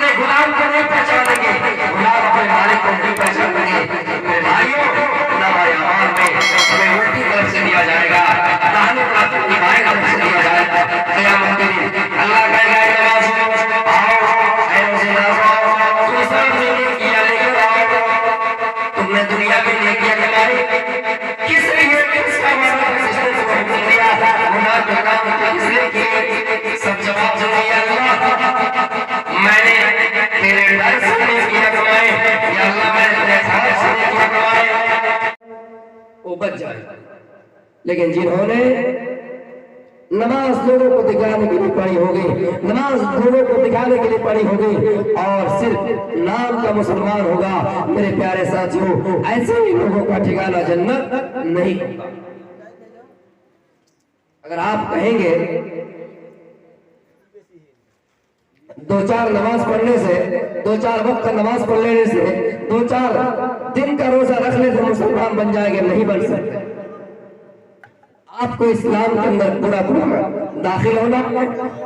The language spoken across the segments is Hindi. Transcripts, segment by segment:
अपने गुलाम को नहीं पहचानेंगे, गुलाम अपने मालिक को नहीं पहचानेंगे। मेरे भाइयों, नमाज़ अमान में हमें उल्टी तरफ से दिया जाएगा, दाहिनी तरफ से बाएं तरफ से दिया जाएगा। क़यामत के दिन अल्लाह कहेगा नमाज़ियों आओ, ऐ मुसलमानों तुम सब नेकियां लेकर आओ। तुमने दुनिया में नेकियां कमाई, किस लिए किसका हुक्म दिया, गुनाह का काम किस लिए किए? सब जवाब देंगे अल्लाह मैंने तेरे डर से नेकियां कमाई, या अल्लाह मैंने तेरे खौफ से नेकियां कमाई, वो बच जाए। लेकिन जिन्होंने नमाज लोगों को दिखाने के लिए पढ़ी होगी, नमाज लोगों को दिखाने के लिए पढ़ी होगी और सिर्फ नाम का मुसलमान होगा, मेरे प्यारे साथियों ऐसे ही लोगों का ठिकाना जन्नत नहीं होगा। अगर आप कहेंगे दो चार नमाज पढ़ने से, दो चार वक्त का नमाज पढ़ लेने से, दो चार दिन का रोजा रखने से मुसलमान बन जाएंगे, नहीं बन सकते। आपको इस्लाम के अंदर पूरा पूरा दाखिल होना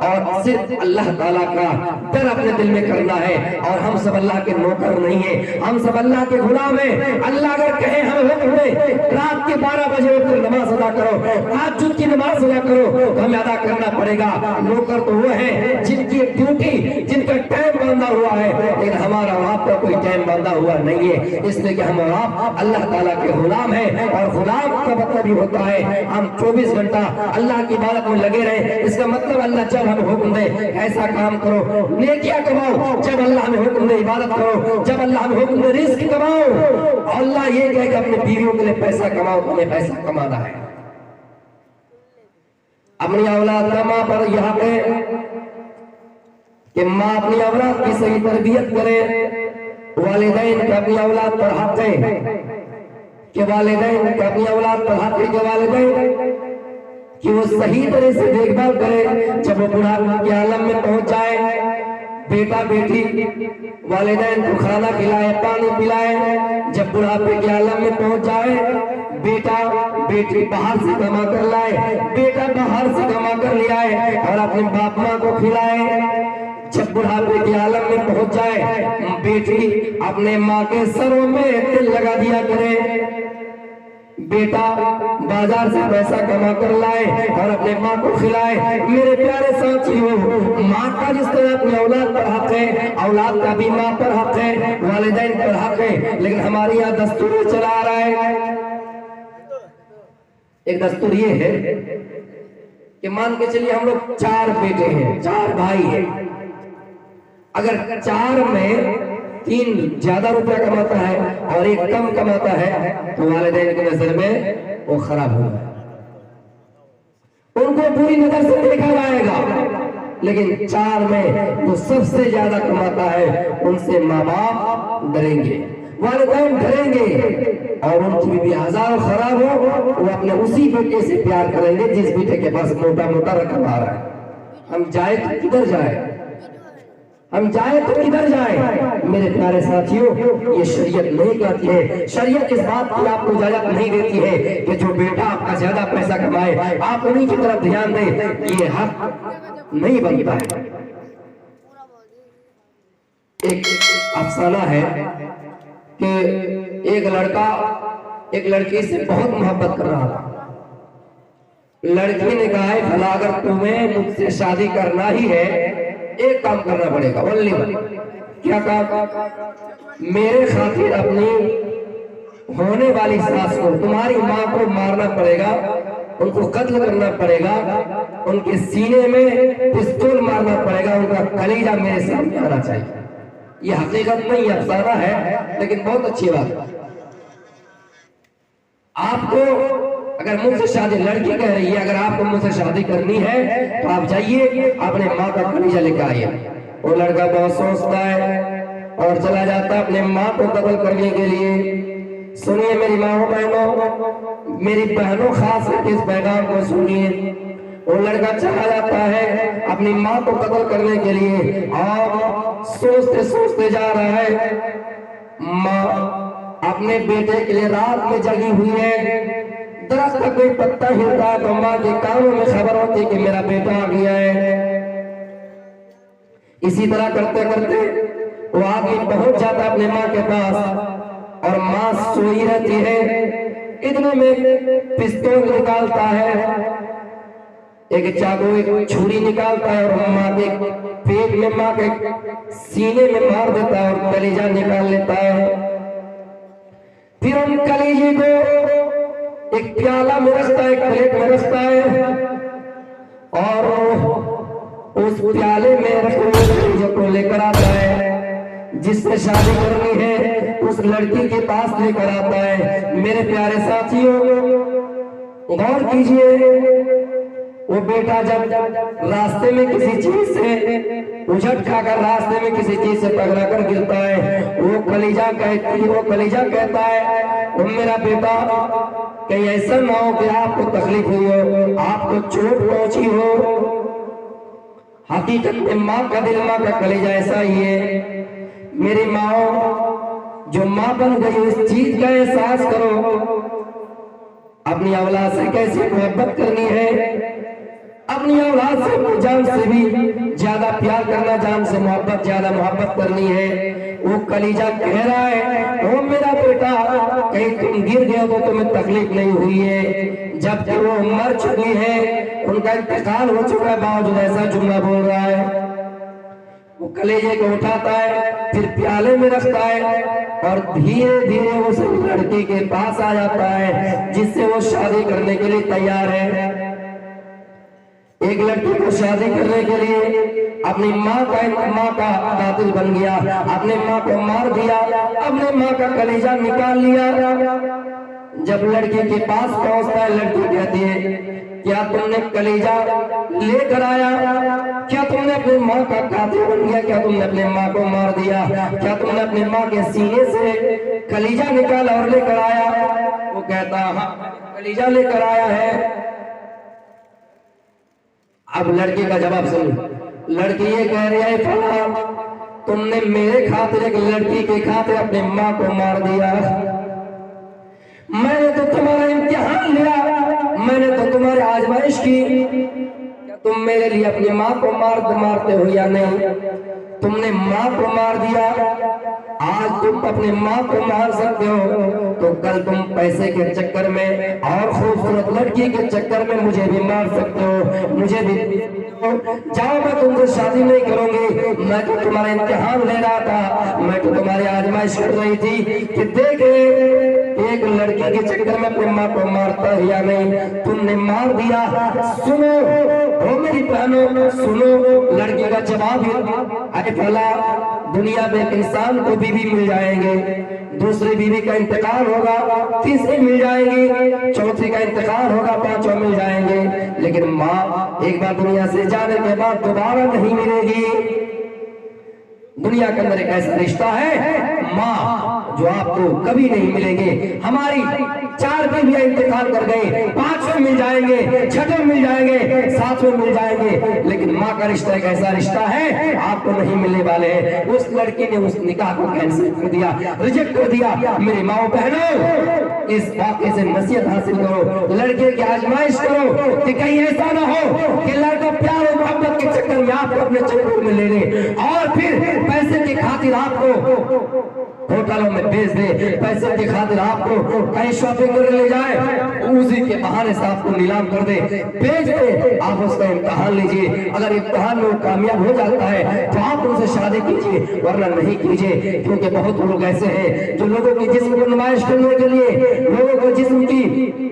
और सिर्फ अल्लाह ताला का डर अपने दिल में करना है। और हम सब अल्लाह के नौकर नहीं है, हम सब अल्लाह के गुलाम हैं। अल्लाह अगर कहे हमें हुक्म दे रात के 12 बजे उठकर नमाज अदा करो, तहज्जुद की नमाज अदा करो, तो हमें अदा करना पड़ेगा। नौकर तो वो है जिनकी ड्यूटी, जिनका टाइम बांधा हुआ है, लेकिन हमारा और आपका कोई टाइम बांधा हुआ नहीं है, इसलिए कि हम और आप अल्लाह ताला के गुलाम हैं। और गुलाम का मतलब ही होता है हम 24 घंटा अल्लाह की इबादत में लगे रहे। इसका मतलब अल्लाह जब हमें हुक्म दे ऐसा काम करो, नेकियां कमाओ, जब अल्लाह हमें हुक्म दे इबादत करो, जब अल्लाह हमें हुक्म दे रिस्क कमाओ। अल्लाह ये कहे कि अपने बीवियों के लिए पैसा कमाओ, तुम्हें पैसा कमाना है। अपनी औलाद का माँ पर यहाँ पे कि माँ अपनी औलाद की सही तरबियत करे, वालिदैन का अपनी औलाद पर हक है कि वालिदैन का अपनी औलाद पर हक है कि वालिदैन कि वो सही तरह से देखभाल करे। जब वो बुढ़ापे के आलम में पहुंच जाए, बेटा बेटी वालिदैन को खाना खिलाए, पानी पिलाए। जब बुढ़ापे के आलम में पहुंच जाए, बेटा बेटी बाहर से कमा कर लाए, बेटा बाहर से कमा कर ले आए और अपने बाप माँ को खिलाए। जब बुढ़ापे के आलम में पहुंच जाए, बेटी अपने माँ के सरों में तिल लगा दिया करे, बेटा बाजार से पैसा कमा कर लाए और अपने माँ को खिलाए। मेरे प्यारे साथियों, माँ का जिस तरह अपनी औलाद पर हक है, औलाद का भी माँ पर हक है, वालिदैन पर हक है। लेकिन हमारे यहाँ दस्तूर चला आ रहा है। एक दस्तूर ये है कि मान के चलिए हम लोग 4 बेटे हैं, 4 भाई हैं। अगर 4 में 3 ज्यादा रुपया कमाता है और 1 कम कमाता है, तो वालिदैन की नजर में वो खराब होगा, उनको बुरी नजर से देखा जाएगा। लेकिन 4 में जो सबसे ज्यादा कमाता है, उनसे माँ बाप डरेंगे, वालिदैन डरेंगे और उनकी बीवी हजारों खराब हो, वो अपने उसी बेटे से प्यार करेंगे जिस बेटे के पास मोटा मोटा रकम आ रहा है। हम जाए तो किधर जाए, हम जाए तो किधर जाए? मेरे प्यारे साथियों, ये शरीयत नहीं कहती है, शरीयत इस बात की आपको इजाजत नहीं देती है कि जो बेटा आपका ज्यादा पैसा कमाए आप उन्हीं की तरफ ध्यान दें, ये हक नहीं बनता है। एक अफसाना है कि एक लड़का एक लड़की से बहुत मोहब्बत कर रहा था। लड़की ने कहा है भला अगर तुम्हें मुझसे शादी करना ही है, एक काम करना पड़ेगा, ओनली वन। क्या काम? मेरे खातिर अपनी होने वाली सास को, तुम्हारी माँ को मारना पड़ेगा, उनको कत्ल करना पड़ेगा, उनके सीने में पिस्तौल मारना पड़ेगा, उनका कलीजा मेरे सामने आना चाहिए। ये हकीकत नहीं अफसाना है, लेकिन बहुत अच्छी बात है। आपको अगर मुझसे शादी, लड़की कह रही है अगर आपको मुझसे शादी करनी है तो आप जाइए अपने माँ का कलीजा लेकर आइए। वो लड़का बहुत सोचता है और चला जाता है अपने माँ को कत्ल करने के लिए। सुनिए मेरी माँ बहनों, मेरी बहनों, खास करके इस पैगाम को सुनिए। वो लड़का चला जाता है अपनी माँ को कत्ल करने के लिए और सोचते सोचते जा रहा है। माँ अपने बेटे के लिए रात में जगी हुई है, दरख्त का कोई पत्ता हिलता है तो माँ के कानों में खबर होती है कि मेरा बेटा आ गया है। इसी तरह करते करते वो आदमी पहुंच जाता अपने माँ के पास और माँ सोई रहती है। इतने में पिस्तौल निकालता है, एक चाकू एक छुरी निकालता है और माँ के पेट में, माँ के सीने में मार देता है और कलेजा निकाल लेता है। फिर उन कलेजे को एक प्याला में रखता है, एक प्लेट में रखता है और उस प्याले में रखे हुए कलेजे को लेकर आता है। जिससे शादी करनी है उस लड़की के पास लेकर आता है। मेरे प्यारे साथियों, गौर कीजिए, वो बेटा जब रास्ते में किसी चीज से उझट खाकर रास्ते में किसी चीज से टकरा कर गिरता है, वो कलीजा कहता है, वो मेरा बेटा कहीं ऐसा ना हो कि आपको तकलीफ हुई हो, आपको चोट पहुंची हो। हकीकत में माँ का दिल, माँ का कलीजा ऐसा ही है। मेरी माँ जो माँ बन गई, इस चीज का एहसास करो, अपनी औलाद से कैसे मोहब्बत करनी है, अपनी औलाद से अपनी जान से भी ज्यादा प्यार करना, जान से मोहब्बत ज्यादा मोहब्बत करनी है। वो कलीजा कह रहा है, ओ मेरा बेटा कहीं तुम गिर गए तो तुम्हें तकलीफ नहीं हुई है, जबकि वो मर चुकी है, उनका इंतकाल हो चुका है, बावजूद ऐसा जुमला बोल रहा है। वो कलेजे को उठाता है, फिर प्याले में रखता है और धीरे धीरे उस लड़की के पास आ जाता है जिससे वो शादी करने के लिए तैयार है। एक लड़की को शादी करने के लिए अपनी माँ का कातिल बन गया, अपने माँ को मार दिया, अपने माँ का कलेजा निकाल लिया। जब लड़की के पास पहुंचता है, लड़की कहती है, क्या तुमने कलेजा लेकर आया? क्या तुमने अपनी माँ का कातिल बन गया? क्या तुमने अपनी माँ को मार दिया? क्या तुमने अपनी माँ के सीने से कलेजा निकाला और लेकर आया? वो कहता, हाँ कलेजा लेकर आया है। अब लड़की का जवाब सुन। लड़की ये कह रही है, फला तुमने मेरे खातिर एक लड़की के खातिर अपनी माँ को मार दिया। मैंने तो तुम्हारा इम्तिहान लिया, मैंने तो तुम्हारी आजमाइश की, क्या तुम मेरे लिए अपनी माँ को मारते हो या नहीं? तुमने माँ को मार दिया, आज तुम अपनी माँ को मार सकते हो, तो कल तुम पैसे के चक्कर में और खूबसूरत लड़की के चक्कर में मुझे भी मार सकते हो, मुझे भी। जाओ, मैं तुमसे शादी नहीं करूंगी, मैं तो तुम्हारा इम्तिहान ले रहा था, मैं तो तुम्हारी आजमाइश कर रही थी कि देखे एक लड़की के चक्कर में अपनी माँ को मारता है या नहीं। तुमने मार दिया। सुनो ओ मेरी बहनों, सुनो लड़की का जवाब। अरे भला दुनिया में एक इंसान को बीवी मिल जाएंगे, दूसरी बीवी का इंतकाल होगा, तीसरी मिल जाएगी, चौथी का इंतकाल होगा, पांचों मिल जाएंगे, लेकिन माँ एक बार दुनिया से जाने के बाद दोबारा नहीं मिलेगी। दुनिया के अंदर एक ऐसा रिश्ता है माँ जो आपको कभी नहीं मिलेंगे। हमारी 4 बीवियां इंतकाल कर गए, 5वें मिल जाएंगे, 6वें मिल जाएंगे, 7वें मिल जाएंगे, लेकिन माँ का रिश्ता एक ऐसा रिश्ता है आपको नहीं मिलने वाले हैं। उस लड़की ने उस निकाह को कैंसिल कर दिया, रिजेक्ट कर दिया। मेरी माँ बहनों, इस वाक़े से नसीहत हासिल करो, लड़के की आजमाइश करो कि कहीं ऐसा ना हो कि लड़का प्यार और मोहब्बत के चक्कर में आपको अपने चक्कर में ले ले और फिर पैसे की खातिर आपको होटलों में भेज दे, पैसे की खातिर आपको कहीं शॉपिंग करने ले जाए, उसी के बहाने से आपको नीलाम कर दे, भेज दे। आप उसका इम्तिहान लीजिए, अगर इम्तिहान में वो कामयाब हो जाता है तो आप उनसे शादी कीजिए, वरना नहीं कीजिए। क्योंकि बहुत लोग ऐसे हैं जो लोगों की जिस्म को नुमाइश करने के लिए, लोगों को जिस्म की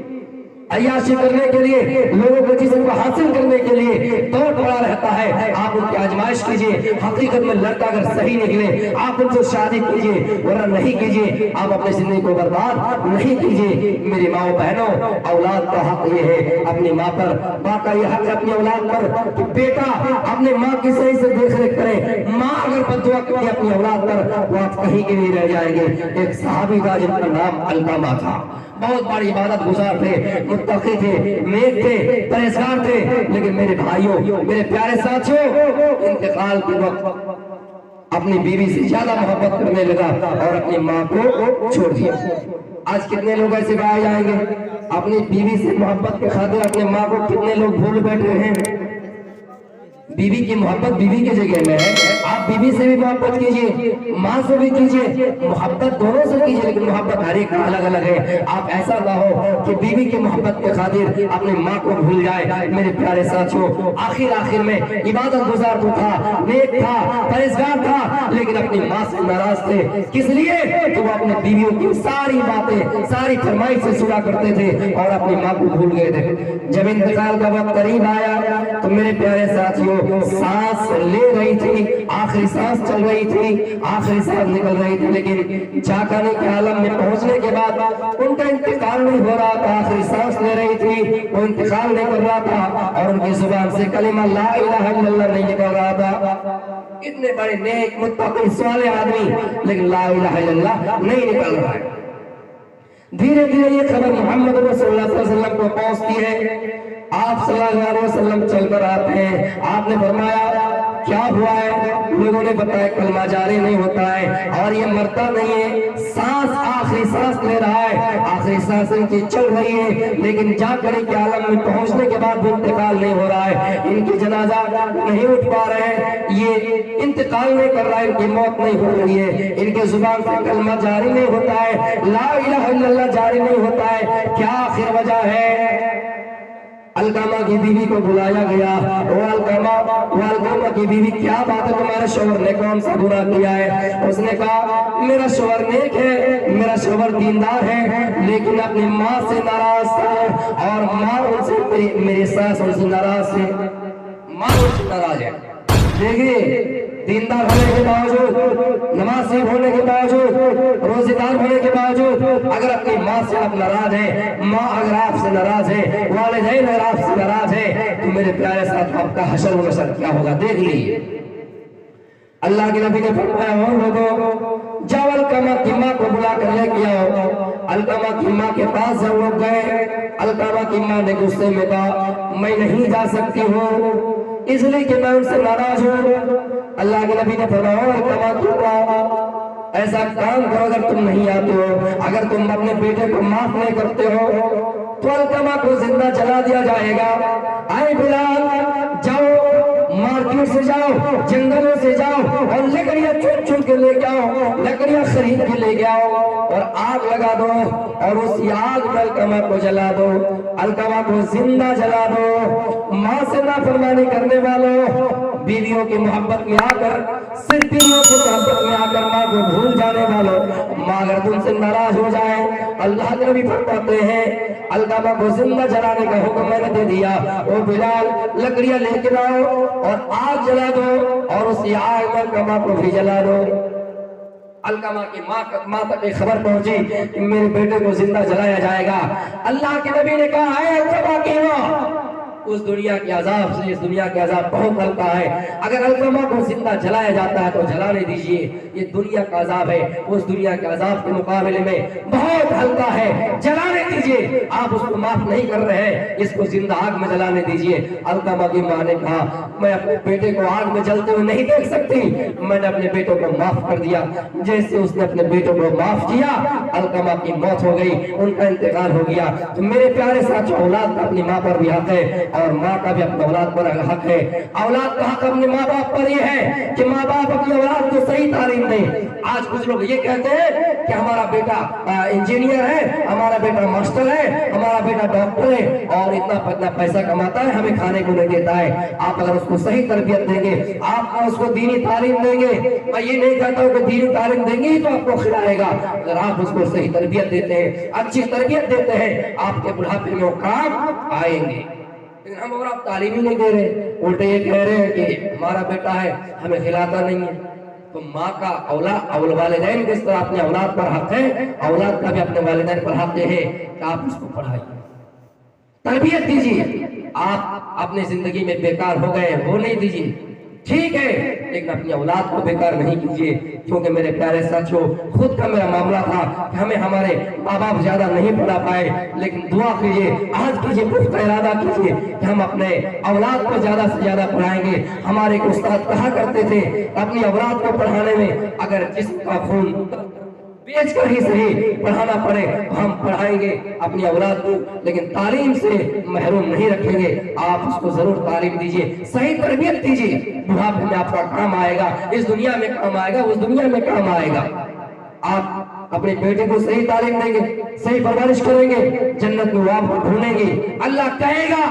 अय्याशी करने के लिए, लोगों को जिस्म को हासिल करने के लिए दौड़ पड़ा रहता है। आप उनकी आजमाइश कीजिए, हकीकत में लड़का अगर सही निकले आप उनसे शादी कीजिए, वरना नहीं कीजिए। आप अपनी जिंदगी को बर्बाद नहीं कीजिए। मेरी माँ बहनों, औलाद का हक ये है अपनी माँ पर, माँ का ये हक है अपनी औलाद पर कि बेटा अपने माँ की सही से देख रेख करे। माँ अगर बद्दुआ करे अपनी औलाद पर वो आप कहीं के नहीं रह जाएंगे। एक सहाबी था जिनका नाम अलकामा था, बहुत बड़ी इबादत गुजार थे, मुत्तकी थे, नेक थे, परहेजगार थे, लेकिन मेरे भाइयों, मेरे प्यारे साथियों, इंतकाल के वक्त अपनी बीवी से ज्यादा मोहब्बत करने लगा और अपनी माँ को छोड़ दिया। आज कितने लोग ऐसे पाए जाएंगे, अपनी बीवी से मोहब्बत के खातिर अपने माँ को कितने लोग भूल बैठे हैं। बीवी की मोहब्बत बीवी की जगह में है। आप बीवी से भी मोहब्बत कीजिए, माँ से भी कीजिए, मोहब्बत दोनों से कीजिए, लेकिन मोहब्बत हर एक का अलग अलग है। आप ऐसा ना हो कि बीवी की मोहब्बत के खातिर अपनी माँ को भूल जाए। मेरे प्यारे साथियों, आखिर में इबादत गुजार तो था, नेक था, परहेजगार था, लेकिन अपनी माँ से नाराज थे। किस लिए? तो वो अपने बीवियों की सारी बातें, सारी फरमाइश से सुना करते थे और अपनी माँ को भूल गए थे। जब इंतकाल का वक्त करीब आया तो मेरे प्यारे साथियों, सांस ले रही थी, आखिरी सांस चल रही थी, आखिरी सांस निकल रही थी, लेकिन जाने के आलम में पहुंचने के बाद उनका इंतकाल नहीं हो रहा था। आखिरी सांस ले रही थी, वो इंतकाल नहीं कर रहा था और उनकी जुबान से कलिमा ला इलाहा इल्लल्लाह नहीं निकल रहा था। इतने बड़े नेक मुत्तकी साले आदमी, लेकिन ला इलाहा इल्लल्लाह नहीं निकल रहा है। धीरे धीरे ये खबर मोहम्मद रसूलुल्लाह सल्लल्लाहु अलैहि वसल्लम को पहुंचती है। आप सल्लल्लाहु अलैहि वसल्लम चलकर आते हैं। आपने फरमाया क्या हुआ है? लोगों ने बताया कलमा जारी नहीं होता है और ये मरता नहीं है, सांस आखिरी सांस ले रहा है, आखिरी सांस इनकी चल रही है, लेकिन जाकर के आलम में पहुंचने के बाद भी इंतकाल नहीं हो रहा है। इनकी जनाजा नहीं उठ पा रहे हैं, ये इंतकाल नहीं कर रहा है, इनकी मौत नहीं हो रही है, इनके जुबान से कलमा जारी नहीं होता है, ला इलाहा इल्लल्लाह जारी नहीं होता है। क्या आखिर वजह है? अलकामा की बीवी को बुलाया गया। वो अलकामा की बीवी, क्या बात है, तुम्हारे शोहर ने कौन सा गुनाह किया है? उसने कहा मेरा शोहर नेक है, मेरा शोहर दीनदार है, लेकिन अपनी माँ से नाराज था और माँ उनसे, मेरी सास उनसे नाराज है, माँ उनसे नाराज है। देखिए, दीनदार होने के बावजूद, नमाज़ी होने के बावजूद, रोजेदार होने के बावजूद, अगर अपनी माँ से आप नाराज हैं, माँ अगर आपसे नाराज है, वालिदैन अगर आपसे नाराज है, तो मेरे प्यारे साथ आपका हशर व नशर क्या होगा देख लीजिए। अल्लाह के नबी ने फरमाया, हो लोगों, जाओ अलकामा की माँ को बुला कर लेके आओ। अलकामा की माँ के पास जब लोग गए, अलकामा की माँ ने गुस्से में कहा मैं नहीं जा सकती हूँ, इसलिए कि मैं उनसे नाराज हूँ। अल्लाह के नबी ने फरमाया, अलकामा की माँ, ऐसा काम करो, अगर तुम नहीं आते हो, अगर तुम अपने बेटे को माफ नहीं करते हो तो अलकामा को जिंदा जला दिया जाएगा। आए बिलाल, जाओ मार्केट से जाओ, जंगलों से जाओ और लकड़ियां चुन चुन के लेके आओ, लकड़ियां खरीद के लेके आओ और आग लगा दो और उस आग में अलकामा को जला दो, अलकामा को जिंदा जला दो। माँ से नाफरमानी करने वालों, बीवियों की मोहब्बत में आकर, सिर्फ बीवियों की मोहब्बत में आकर माँ को भूल जाने वालों, माँ अगर तुमसे नाराज हो जाए, अल्लाह के नबी फरमाते हैं अलकामा को जिंदा जलाने का हुक्म मैंने दे दिया। ओ बिलाल, लकड़ियां लेकर आओ और आग जला दो और उस आग में अलकामा को भी जला दो। अलकामा की माँ तक एक खबर पहुंची कि मेरे बेटे को जिंदा जलाया जाएगा। अल्लाह के नबी ने कहा है अलकामा की माँ, उस दुनिया के अजाब से इस दुनिया के अजाब बहुत हल्का है। अगर अलकामा को जिंदा जलाया जाता है तो जलाने दीजिए, ये दुनिया का अजाब है, उस दुनिया के अजाब के मुकाबले में बहुत हल्का है, जलाने दीजिए। आप उसको माफ नहीं कर रहे हैं, इसको जिंदा आग में जलाने दीजिए। अलकामा की माँ ने कहा मैं अपने बेटे को आग में जलते हुए नहीं देख सकती, मैंने अपने बेटे को माफ कर दिया। जैसे उसने अपने बेटे को माफ किया, अलकामा की मौत हो गई, उनका इंतकाल हो गया। तो मेरे प्यारे साथियों, औलाद का अपनी माँ पर भी हक है और माँ का भी अपने औलाद पर हक है। औलाद का हक अपने माँ बाप पर यह है कि माँ बाप अपनी औलाद को सही तालीम दें। आज कुछ लोग ये कहते हैं कि हमारा बेटा इंजीनियर है, हमारा बेटा मास्टर है, हमारा बेटा डॉक्टर है और इतना पैसा कमाता है, हमें खाने को नहीं देता है। आप अगर उसको सही तरबियत देंगे, आप उसको दीनी तालीम देंगे, मैं ये नहीं कहता हूँ कि दीनी तालीम देंगे ही तो आपको खिलाएगा। अगर आप उसको सही तरबियत देते हैं, अच्छी तरबियत देते हैं, आपके बुढ़ापे में वो काम आएंगे। लेकिन हम और आप तालीम ही नहीं दे रहे, उल्टे ये कह रहे हैं कि हमारा बेटा है, हमें खिलाता नहीं है। तो माँ का औलाद वालिदैन किस तरह अपने औलाद पर हक है, औलाद का भी अपने वालिदैन पर हक है कि आप उसको पढ़ाइए, तरबियत दीजिए। आप अपनी जिंदगी में बेकार हो गए, वो नहीं दीजिए, ठीक है, लेकिन अपनी औलाद को बेकार नहीं कीजिए। क्योंकि मेरे प्यारे साथियों, खुद का मेरा मामला था कि हमें हमारे माँ बाप ज्यादा नहीं पढ़ा पाए, लेकिन दुआ कीजिए, आज कीजिए, पुख्ता इरादा कीजिए कि हम अपने औलाद को ज्यादा से ज्यादा पढ़ाएंगे। हमारे उस्ताद कहा करते थे अपनी औलाद को पढ़ाने में अगर जिस्म का खून बेच कर ही सही पढ़ाना पड़े हम पढ़ाएंगे अपनी औलाद को, लेकिन तालीम से महरूम नहीं रखेंगे। आप उसको जरूर तालीम दीजिए, सही तरबियत दीजिए, बुढ़ापे में आपका काम आएगा, इस दुनिया में काम आएगा, उस दुनिया में काम आएगा। आप अपने बेटे को सही तालीम देंगे, सही परवरिश करेंगे, जन्नत में वो आपको ढूंढेंगे। अल्लाह कहेगा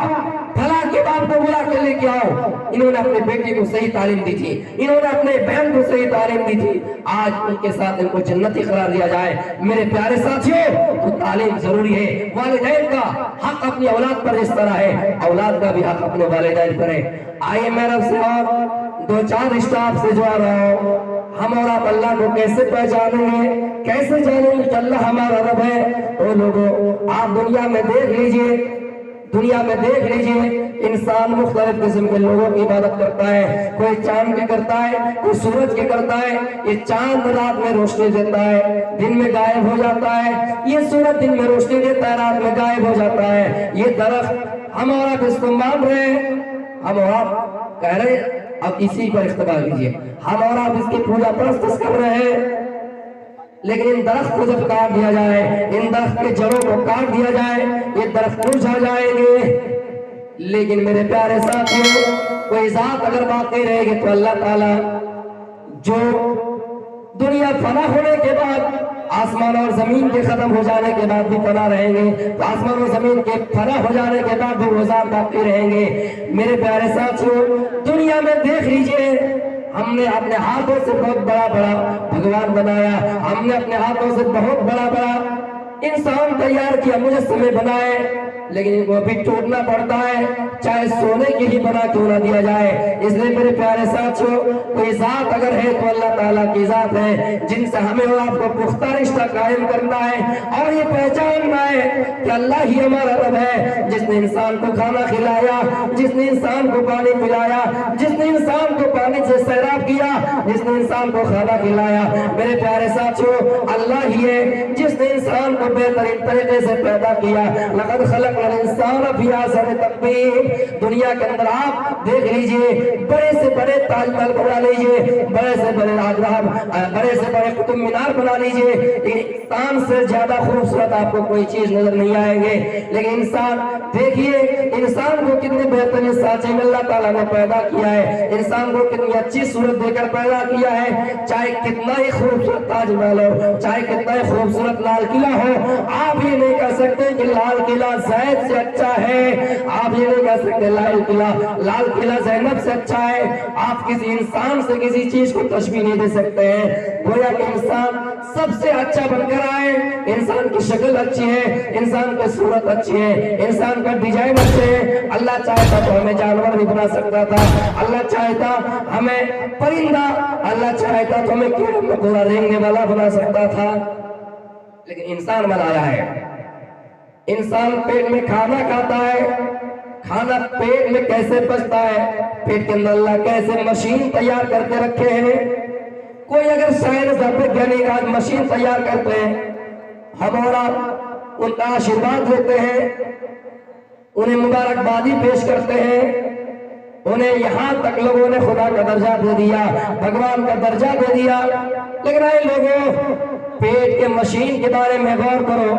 फला के बाप को बुला के लेके आओ, इन्होंने अपने बेटे को सही तालीम दी थी, इन्होंने अपने बहन को सही तालीम दी थी, आज उनके साथ इनको जन्नती करार दिया जाए। मेरे प्यारे साथियों, तो तालीम जरूरी है। वालिदैन का हक अपनी औलाद पर इस तरह है, औलाद का भी हक अपने वालिदैन पर है। आइए मैं रब से और दो चार रिश्ता आपसे जो आ रहा हूँ, हम और आप अल्लाह को कैसे पहचानेंगे, कैसे जानेंगे कि अल्लाह हमारा रब है। ओ लोगों, आप दुनिया में देख लीजिए, दुनिया में देख लीजिए, इंसान मुख्तलिफ किस्म के लोगों की इबादत करता है। कोई चांद की करता है, कोई सूरज की करता है। ये चांद रात में रोशनी देता है, दिन में गायब हो जाता है। ये सूरज दिन में रोशनी देता है, रात में गायब हो जाता है। ये दरख्त हम और आप इसको मान रहे हैं, हम और आप कह रहे हैं, अब इसी पर इख्तिलाफ कीजिए, हम और आप इसकी पूजा परस्त कर रहे हैं। लेकिन इन दरख्त को जब काट दिया जाए, इन दरख्त के जड़ों को काट दिया जाए, ये दरख्त मुरझा जाएंगे। लेकिन मेरे प्यारे साथियों, कोई जात अगर बाकी रहेगी तो अल्लाह ताला जो दुनिया फना होने के बाद, आसमान और जमीन के खत्म हो जाने के बाद भी फना रहेंगे, तो आसमान और जमीन के फना हो जाने के बाद भी वो जात बाकी रहेंगे। मेरे प्यारे साथियों, दुनिया में देख लीजिए, हमने अपने हाथों से बहुत बड़ा बड़ा भगवान बनाया, हमने अपने हाथों से बहुत बड़ा बड़ा इंसान तैयार किया, मुजस्समे बनाए, लेकिन इनको अभी टूटना पड़ता है, चाहे सोने के ही बना क्यों ना दिया जाए। इसलिए मेरे प्यारे साथियों, कोई जात अगर है तो अल्लाह ताला की जात है, जिनसे हमें और आपको पुख्ता रिश्ता कायम करना है और ये पहचानना है कि अल्लाह ही हमारा रब है, जिसने इंसान को खाना खिलाया, जिसने इंसान को पानी पिलाया, जिसने इंसान को पानी से सैराब किया, जिसने इंसान को खाना खिलाया। मेरे प्यारे साथियों, अल्लाह ही है जिसने इंसान को बेहतरीन तरीके से पैदा किया। लक़द खलक़नल इंसान फी अहसनि तक़वीम। दुनिया के अंदर आप देख लीजिए, बड़े से बड़े ताजमहल बना लीजिए, बड़े से बड़े आगरा, बड़े से बड़े कुतुब मीनार बना लीजिए, इंसान से ज्यादा खूबसूरत आपको कोई चीज नजर नहीं आएंगे। लेकिन इंसान देखिए, इंसान को कितने बेहतरीन सांचे में अल्लाह ताला ने पैदा किया है, इंसान को कितनी अच्छी सूरत देकर पैदा किया है। चाहे कितना ही खूबसूरत ताजमहल हो, चाहे कितना ही खूबसूरत लाल किला हो, आप ये नहीं कह सकते कि लाल किला ज़ैद से अच्छा है, आप ये नहीं कह सकते लाल किला ज़ैनब से अच्छा है। आप किसी इंसान से किसी चीज को तशबीह नहीं दे सकते हैं। गोया कि इंसान सबसे अच्छा बनकर आए, इंसान की शक्ल अच्छी है, इंसान की सूरत अच्छी है, इंसान का डिजाइन अच्छे है। अल्लाह चाहता तो हमें जानवर भी बना सकता था, अल्लाह चाहता हमें परिंदा, अल्लाह चाहता तो हमें कीड़ा मकोड़ा रेंगने वाला बना सकता था, लेकिन इंसान बनाया है। इंसान पेट में खाना खाता है, खाना पेट में कैसे पचता है, पेट के अंदर अल्लाह कैसे मशीन तैयार करके रखे हैं। कोई अगर साइंस वैज्ञानिक आज मशीन तैयार करते हैं, हमारा उनका आशीर्वाद लेते हैं, उन्हें मुबारकबादी पेश करते हैं, उन्हें यहाँ तक लोगों ने खुदा का दर्जा दे दिया, भगवान का दर्जा दे दिया। लेकिन आए लोगों, पेट के मशीन के बारे में गौर करो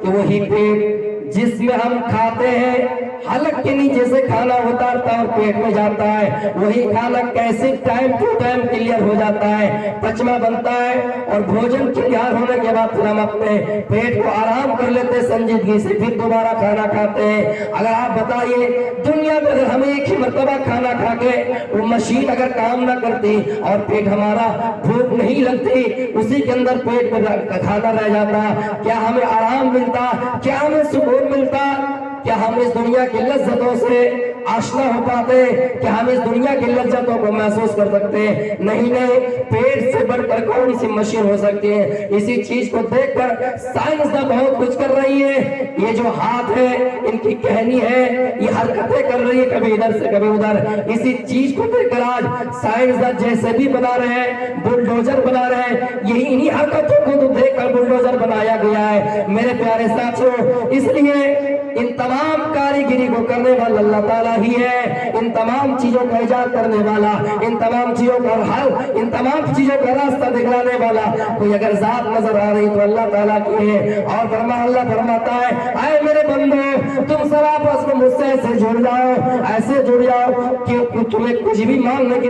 कि वही पेट जिसमें हम खाते हैं, हलक के नीचे से खाना उतारता है और पेट में जाता है, वही खाना कैसे टाइम टू टाइम क्लियर हो जाता है, पचमा बनता है, और भोजन क्लियर होने के बाद फिर हम अपने पेट को आराम कर लेते हैं, संजीदगी से फिर दोबारा खाना खाते हैं। अगर आप बताइए, दुनिया में अगर हमें एक ही मरतबा खाना खा के वो मशीन अगर काम ना करती और पेट हमारा भूख नहीं लगती, उसी के अंदर पेट में खाना रह जाता, क्या हमें आराम मिलता, क्या हमें सुकून मिलता, क्या हम इस दुनिया की लज्जतों से आशना हो पाते, क्या हम इस दुनिया की लज्जतों को महसूस कर सकते हैं? नहीं नहीं, पेट से बढ़कर कौन सी मशीन हो सकती है। इसी चीज को देखकर साइंस बहुत कुछ कर रही है। ये जो हाथ है, इनकी कहनी है, ये हरकतें कर रही है, कभी इधर से कभी उधर। इसी चीज को देखकर आज साइंस जैसे भी बना रहे हैं, बुलडोजर बना रहे हैं, यही इन्हीं हरकतों को तो देखकर बुलडोजर बनाया गया है। मेरे प्यारे साथियों, इसलिए इन तमाम कारीगिरी को करने वाला अल्लाह ताला ही है। इन तमाम चीजों का इजाद करने वाला, इन तमाम चीजों का हल, इन तमाम चीजों का रास्ता दिखलाने वाला कोई अगर जात नजर आ रही तो अल्लाह ताला की है। और अल्लाह फरमाता है, आए मेरे बंदो, तुम सब आपस में मुझसे ऐसे जुड़ जाओ, ऐसे जुड़ जाओ कि तुम्हें कुछ भी मांगने की